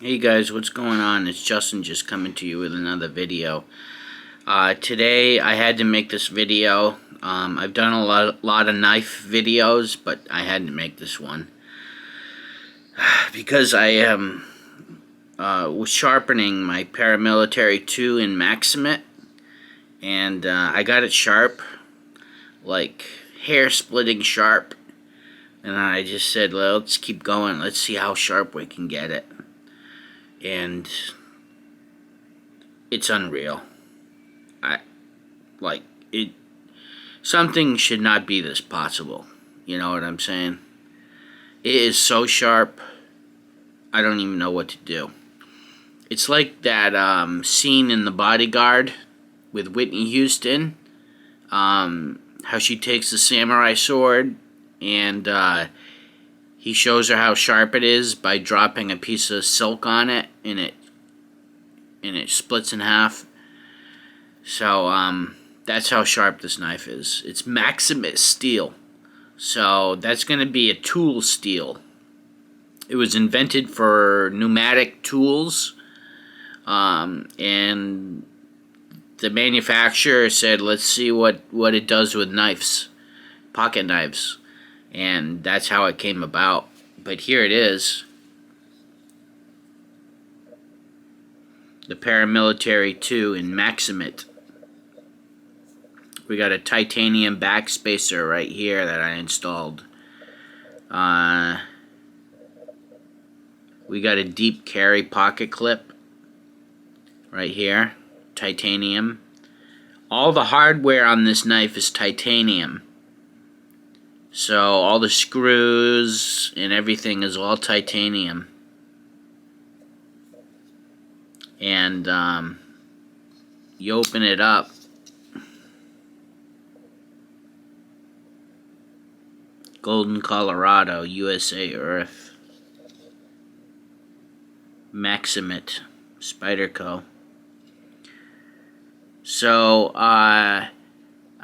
Hey guys, what's going on? It's Justin just coming to you with another video. Today I had to make this video. I've done a lot of knife videos, but I had to make this one because I was sharpening my Paramilitary 2 in Maxamet, and I got it sharp, like hair-splitting sharp, and I just said, well, let's keep going. Let's see how sharp we can get it. And it's unreal. Something should not be this possible. You know what I'm saying? It is so sharp, I don't even know what to do. It's like that scene in The Bodyguard with Whitney Houston. How she takes the samurai sword and he shows her how sharp it is by dropping a piece of silk on it, and it splits in half. So that's how sharp this knife is. It's Maxamet steel, so that's going to be a tool steel. It was invented for pneumatic tools, and the manufacturer said, let's see what it does with knives, pocket knives. And that's how it came about. But here it is. The Paramilitary 2 in Maxamet. We got a titanium backspacer right here that I installed. We got a deep carry pocket clip right here. Titanium. All the hardware on this knife is titanium. So all the screws and everything is all titanium. And you open it up. Golden, Colorado, USA, Earth. Maxamet, Spyderco. So,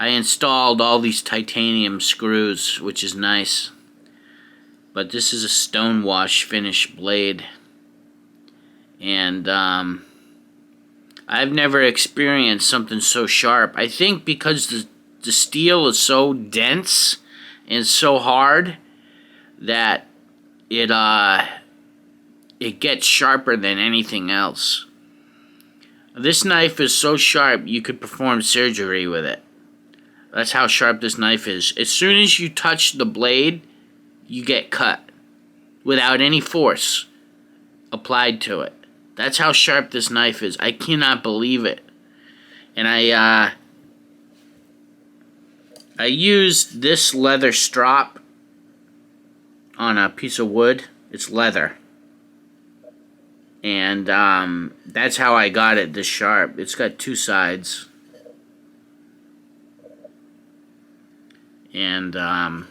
I installed all these titanium screws, which is nice. But this is a stonewash finish blade. And I've never experienced something so sharp. I think because the steel is so dense and so hard that it gets sharper than anything else. This knife is so sharp you could perform surgery with it. That's how sharp this knife is. As soon as you touch the blade, you get cut without any force applied to it. That's how sharp this knife is. I cannot believe it. And I used this leather strop on a piece of wood. It's leather. And that's how I got it this sharp. It's got two sides. And the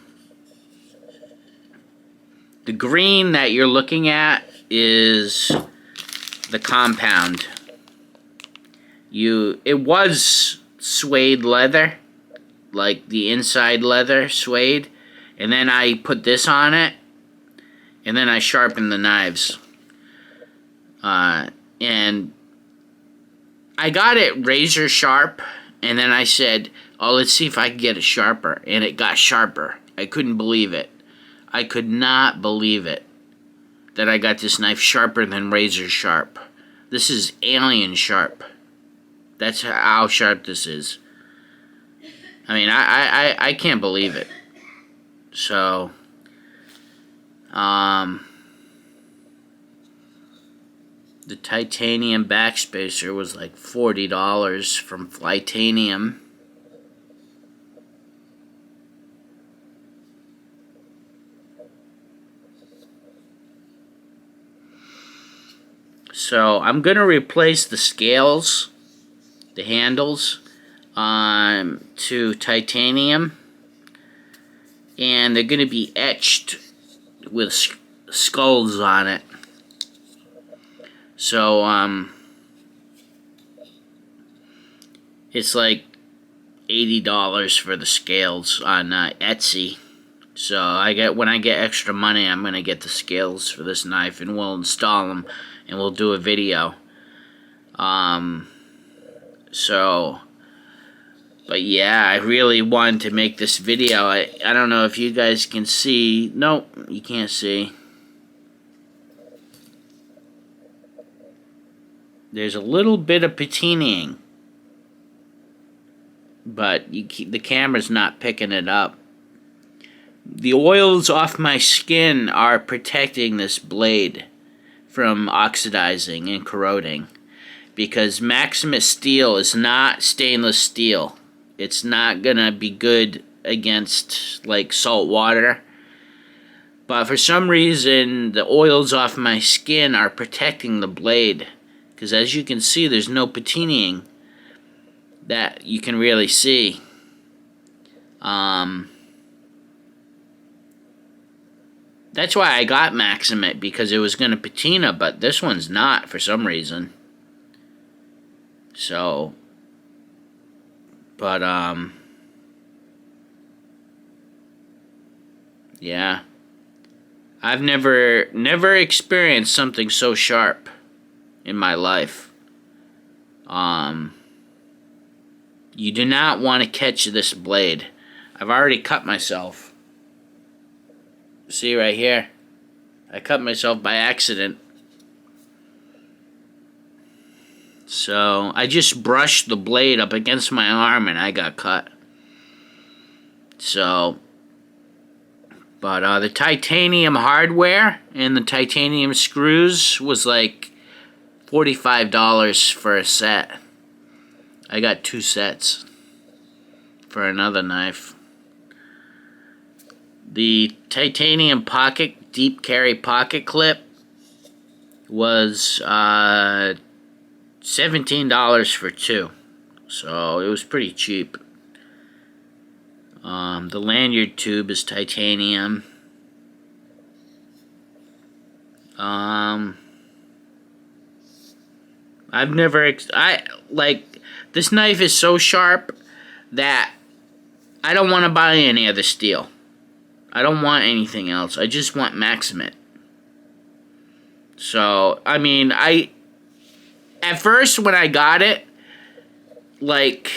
green that you're looking at is the compound. It was suede leather, like the inside leather suede, and then I put this on it, and then I sharpened the knives. And I got it razor sharp, and then I said, oh, let's see if I can get it sharper. And it got sharper. I couldn't believe it. I could not believe it that I got this knife sharper than razor sharp. This is alien sharp. That's how sharp this is. I mean, I can't believe it. So, the titanium backspacer was like $40 from Flytanium. So I'm going to replace the scales, the handles, to titanium. And they're going to be etched with skulls on it. So, it's like $80 for the scales on Etsy. So when I get extra money, I'm gonna get the scales for this knife, and we'll install them, and we'll do a video. But yeah, I really wanted to make this video. I don't know if you guys can see. Nope, you can't see. There's a little bit of patining, but the camera's not picking it up. The oils off my skin are protecting this blade from oxidizing and corroding, because Maxamet steel is not stainless steel. It's not gonna be good against like salt water. But for some reason, the oils off my skin are protecting the blade. Because as you can see, there's no patining that you can really see. That's why I got Maxamet, because it was going to patina, but this one's not for some reason. So, but, yeah. I've never experienced something so sharp in my life. You do not want to catch this blade. I've already cut myself. See right here? I cut myself by accident. So, I just brushed the blade up against my arm and I got cut. So, but the titanium hardware and the titanium screws was like $45 for a set. I got 2 sets for another knife. The titanium deep carry pocket clip was $17 for 2. So it was pretty cheap. The lanyard tube is titanium. This knife is so sharp that I don't want to buy any other steel. I don't want anything else. I just want Maxamet. So, I mean, at first when I got it, like,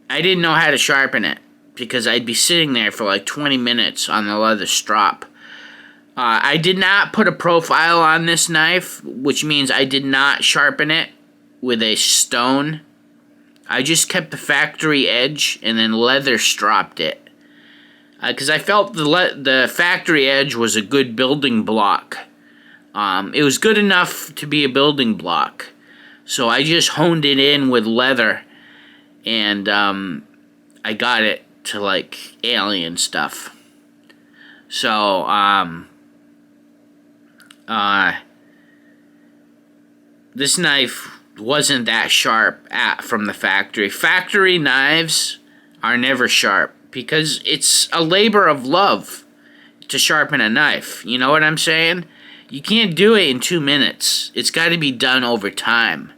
I didn't know how to sharpen it, because I'd be sitting there for like 20 minutes on the leather strop. I did not put a profile on this knife, which means I did not sharpen it with a stone. I just kept the factory edge and then leather stropped it. Because I felt the factory edge was a good building block. It was good enough to be a building block. So I just honed it in with leather, and I got it to like alien stuff. So, this knife wasn't that sharp from the factory. Factory knives are never sharp because it's a labor of love to sharpen a knife. You know what I'm saying? You can't do it in 2 minutes. It's got to be done over time.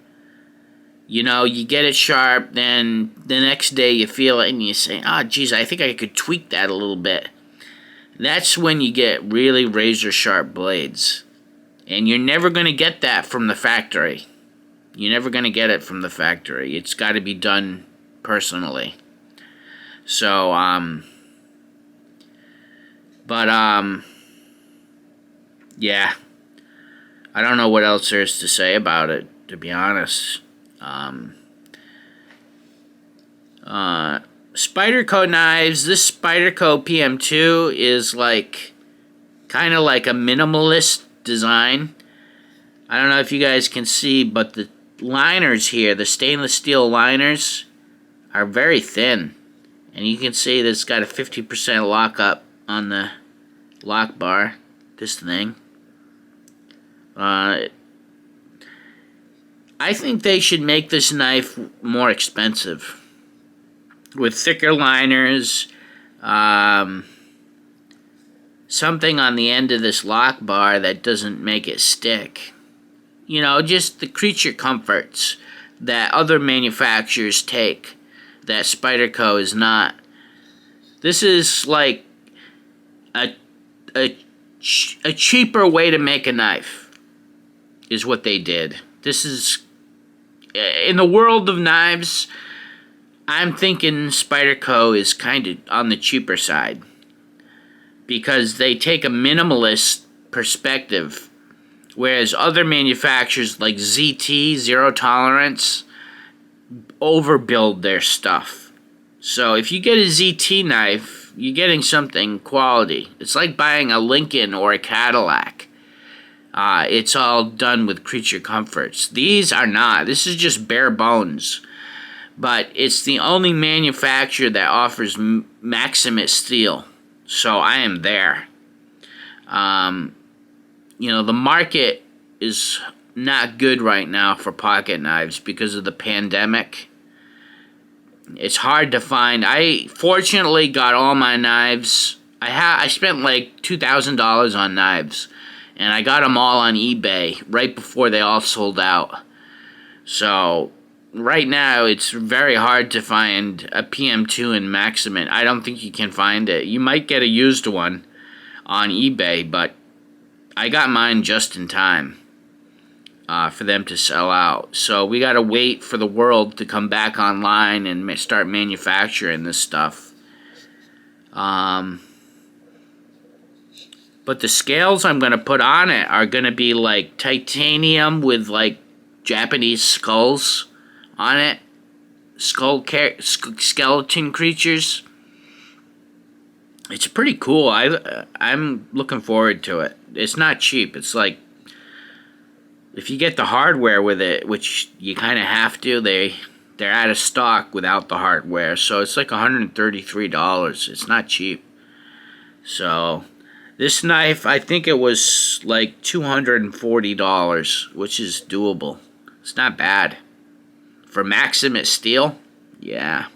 You know, you get it sharp, then the next day you feel it and you say, oh, geez, I think I could tweak that a little bit. That's when you get really razor sharp blades. And you're never going to get that from the factory. You're never going to get it from the factory. It's got to be done personally. So, yeah. I don't know what else there is to say about it, to be honest. Spyderco knives. This Spyderco PM2 is like kind of like a minimalist design. I don't know if you guys can see, but the liners here, the stainless steel liners, are very thin. And you can see that it's got a 50% lockup on the lock bar, this thing. I think they should make this knife more expensive, with thicker liners, something on the end of this lock bar that doesn't make it stick. You know, just the creature comforts that other manufacturers take that Spyderco is not. This is like a, a cheaper way to make a knife is what they did. This is, in the world of knives, I'm thinking Spyderco is kind of on the cheaper side, because they take a minimalist perspective, whereas other manufacturers like ZT, Zero Tolerance, overbuild their stuff. So if you get a ZT knife, you're getting something quality. It's like buying a Lincoln or a Cadillac. It's all done with creature comforts. These are not. This is just bare bones. But it's the only manufacturer that offers Maxamet steel. So I am there. The market is not good right now for pocket knives because of the pandemic. It's hard to find. I fortunately got all my knives. I spent like $2,000 on knives, and I got them all on eBay right before they all sold out. So right now it's very hard to find a PM2 Maxamet. I don't think you can find it. You might get a used one on eBay, but I got mine just in time for them to sell out. So we got to wait for the world to come back online and start manufacturing this stuff. But the scales I'm going to put on it are going to be like titanium with like Japanese skulls on it. Skeleton creatures. It's pretty cool. I'm looking forward to it. It's not cheap. It's like, if you get the hardware with it, which you kind of have to, they're out of stock without the hardware. So it's like $133. It's not cheap. So this knife, I think it was like $240, which is doable. It's not bad. For Maxamet steel, yeah.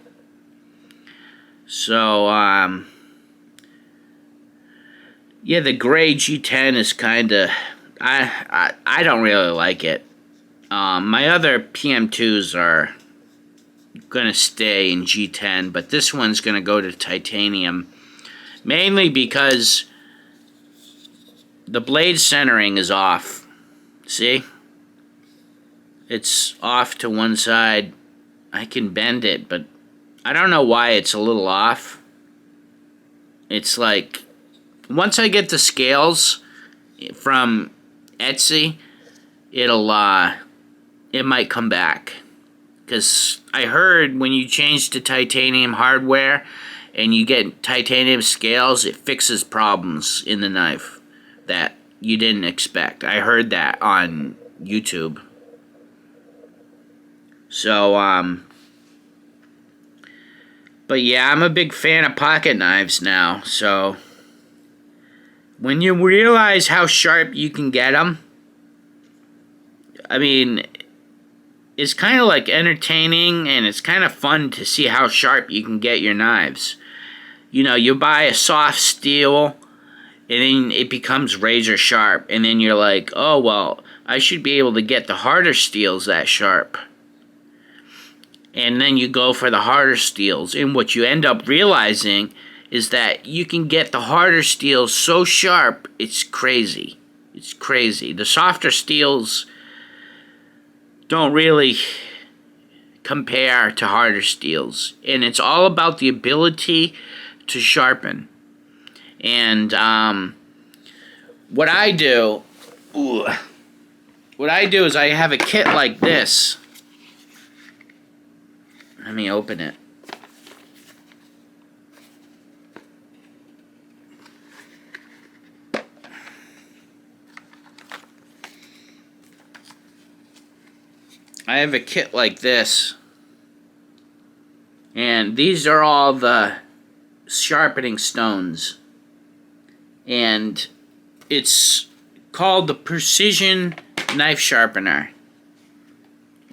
So, yeah, the gray G10 is kind of, I don't really like it. My other PM2s are going to stay in G10, but this one's going to go to titanium. Mainly because the blade centering is off. See? It's off to one side. I can bend it, but I don't know why it's a little off. It's like, once I get the scales from Etsy, it might come back. Because I heard when you change to titanium hardware and you get titanium scales, it fixes problems in the knife that you didn't expect. I heard that on YouTube. So, but yeah, I'm a big fan of pocket knives now. So, when you realize how sharp you can get them, I mean, it's kind of like entertaining, and it's kind of fun to see how sharp you can get your knives. You know, you buy a soft steel, and then it becomes razor sharp, and then you're like, oh, well, I should be able to get the harder steels that sharp. And then you go for the harder steels, and what you end up realizing is that you can get the harder steels so sharp, it's crazy. It's crazy. The softer steels don't really compare to harder steels. And it's all about the ability to sharpen. And what I do is I have a kit like this. Let me open it. I have a kit like this, and these are all the sharpening stones, and it's called the Precision Knife Sharpener.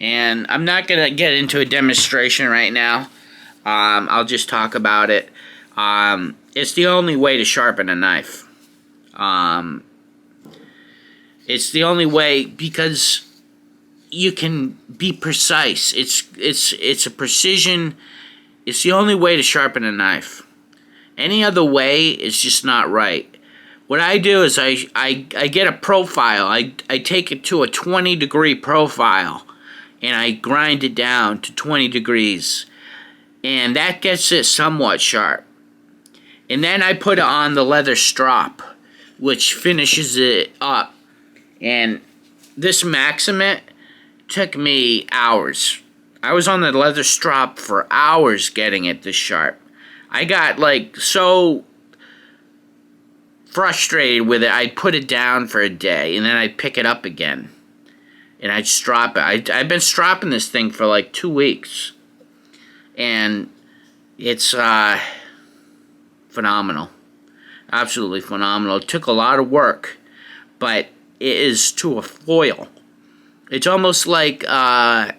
And I'm not going to get into a demonstration right now. I'll just talk about it. It's the only way to sharpen a knife. It's the only way because you can be precise. It's a precision. It's the only way to sharpen a knife. Any other way is just not right. What I do is I get a profile. I take it to a 20-degree profile, and I grind it down to 20 degrees. And that gets it somewhat sharp. And then I put it on the leather strop, which finishes it up. And this Maxamet took me hours. I was on the leather strop for hours getting it this sharp. I got like so frustrated with it, I'd put it down for a day, and then I'd pick it up again. And I'd strop it. I've been stropping this thing for like 2 weeks. And it's phenomenal. Absolutely phenomenal. It took a lot of work, but it is to a foil. It's almost like the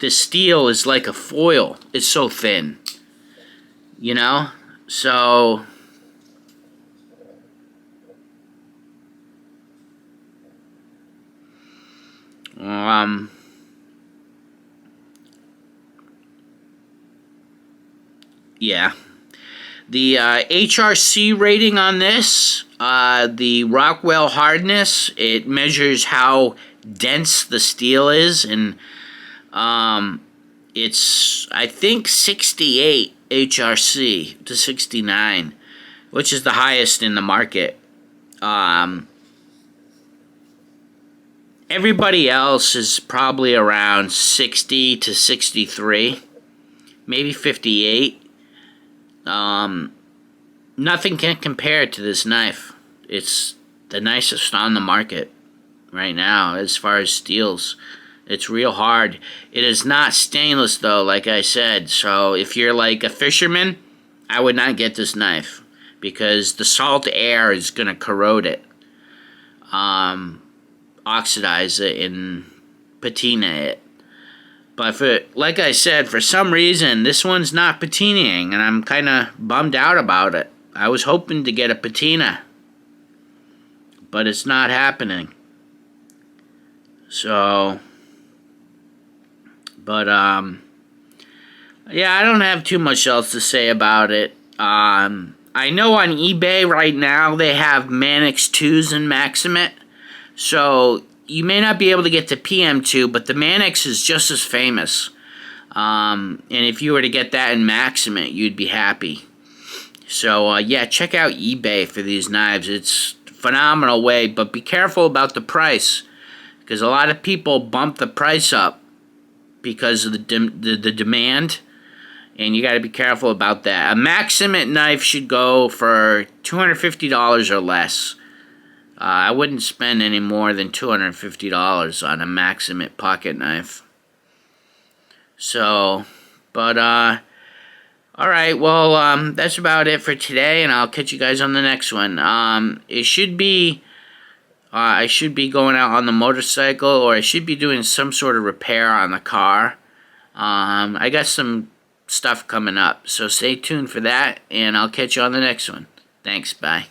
steel is like a foil. It's so thin. You know? So yeah. The HRC rating on this, the Rockwell hardness, it measures how dense the steel is, and it's, I think, 68 HRC to 69, which is the highest in the market. Everybody else is probably around 60 to 63, maybe 58. Nothing can compare to this knife. It's the nicest on the market right now as far as steels. It's real hard. It is not stainless though, like I said. So if you're like a fisherman, I would not get this knife because the salt air is going to corrode it, oxidize it, and patina it. But for, like I said, for some reason, this one's not patinaing, and I'm kind of bummed out about it. I was hoping to get a patina, but it's not happening. So, but, yeah, I don't have too much else to say about it. I know on eBay right now they have Manix 2s and Maximet, so you may not be able to get the PM2, but the Manix is just as famous. And if you were to get that in Maximet, you'd be happy. So, yeah, check out eBay for these knives. It's a phenomenal way, but be careful about the price, because a lot of people bump the price up because of the demand, and you got to be careful about that. A Maximet knife should go for $250 or less. I wouldn't spend any more than $250 on a Maxamet pocket knife. So, but, alright, well, that's about it for today, and I'll catch you guys on the next one. It should be, I should be going out on the motorcycle, or I should be doing some sort of repair on the car. I got some stuff coming up, so stay tuned for that, and I'll catch you on the next one. Thanks, bye.